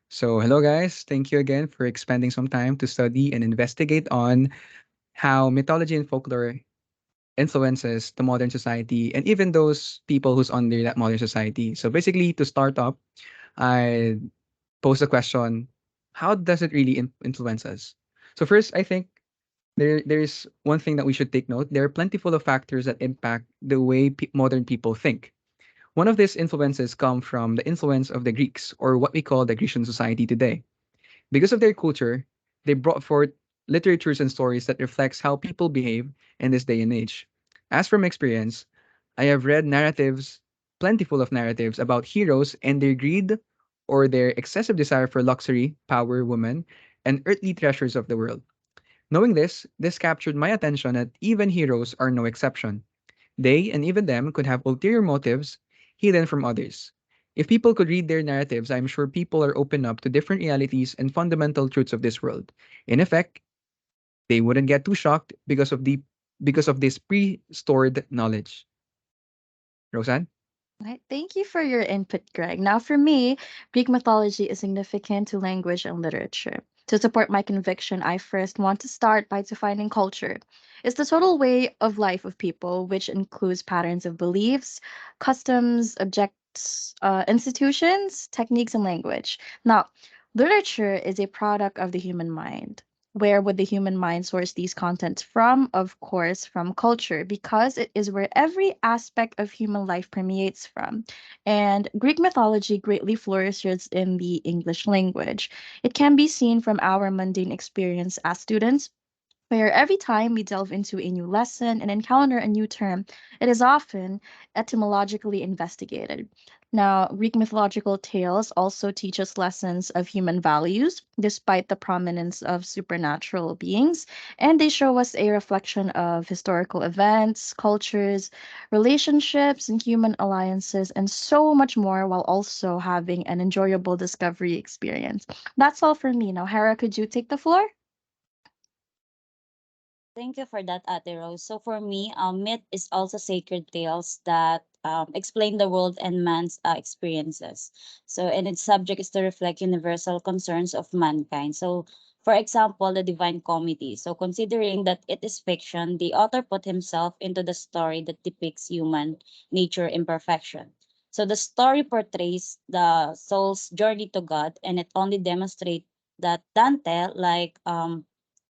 So, hello guys. Thank you again for expending some time to study and investigate on how mythology and folklore influences the modern society and even those people who's under that modern society. So, basically, to start up, I pose the question, how does it really influence us? So, first, I think there's one thing that we should take note. There are plentiful of factors that impact the way modern people think. One of these influences come from the influence of the Greeks, or what we call the Grecian society today. Because of their culture, they brought forth literatures and stories that reflects how people behave in this day and age. As from experience, I have read narratives, plentiful of narratives about heroes and their greed or their excessive desire for luxury, power, women, and earthly treasures of the world. Knowing this captured my attention that even heroes are no exception. They and even them could have ulterior motives hidden from others. If people could read their narratives, I'm sure people are open up to different realities and fundamental truths of this world. In effect, they wouldn't get too shocked because of this pre-stored knowledge. Roseanne? Right. Thank you for your input, Greg. Now, for me, Greek mythology is significant to language and literature. To support my conviction, I first want to start by defining culture. It's the total way of life of people, which includes patterns of beliefs, customs, objects, institutions, techniques, and language. Now, literature is a product of the human mind. Where would the human mind source these contents from? Of course, from culture, because it is where every aspect of human life permeates from. And Greek mythology greatly flourishes in the English language. It can be seen from our mundane experience as students, where every time we delve into a new lesson and encounter a new term, it is often etymologically investigated. Now, Greek mythological tales also teach us lessons of human values, despite the prominence of supernatural beings, and they show us a reflection of historical events, cultures, relationships, and human alliances, and so much more, while also having an enjoyable discovery experience. That's all for me. Now, Hera, could you take the floor? Thank you for that, Ate Rose. So for me, myth is also sacred tales that explain the world and man's experiences. So, and its subject is to reflect universal concerns of mankind. So, for example, the Divine Comedy. So, considering that it is fiction, the author put himself into the story that depicts human nature imperfection. So, the story portrays the soul's journey to God, and it only demonstrates that Dante,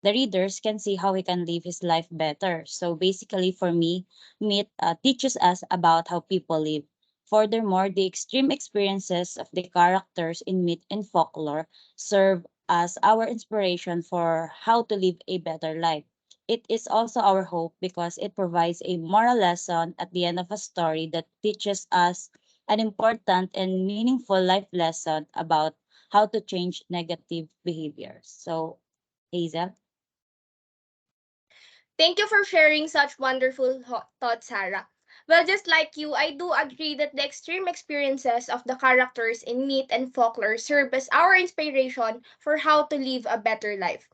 the readers can see how he can live his life better. So basically, for me, myth teaches us about how people live. Furthermore, the extreme experiences of the characters in myth and folklore serve as our inspiration for how to live a better life. It is also our hope because it provides a moral lesson at the end of a story that teaches us an important and meaningful life lesson about how to change negative behaviors. So, Hazel. Thank you for sharing such wonderful thoughts, Sarah. Well, just like you, I do agree that the extreme experiences of the characters in myth and folklore serve as our inspiration for how to live a better life.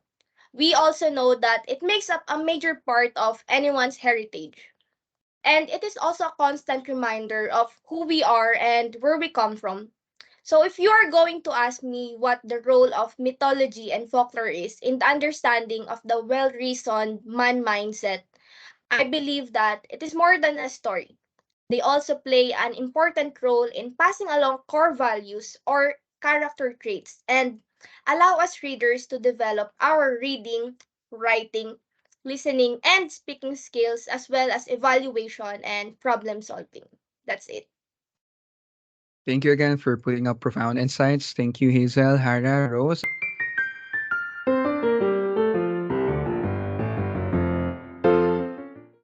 We also know that it makes up a major part of anyone's heritage. And it is also a constant reminder of who we are and where we come from. So, if you are going to ask me what the role of mythology and folklore is in the understanding of the well reasoned man mindset, I believe that it is more than a story. They also play an important role in passing along core values or character traits and allow us readers to develop our reading, writing, listening, and speaking skills as well as evaluation and problem solving. That's it. Thank you again for putting up profound insights. Thank you, Hazel, Hara, Rose.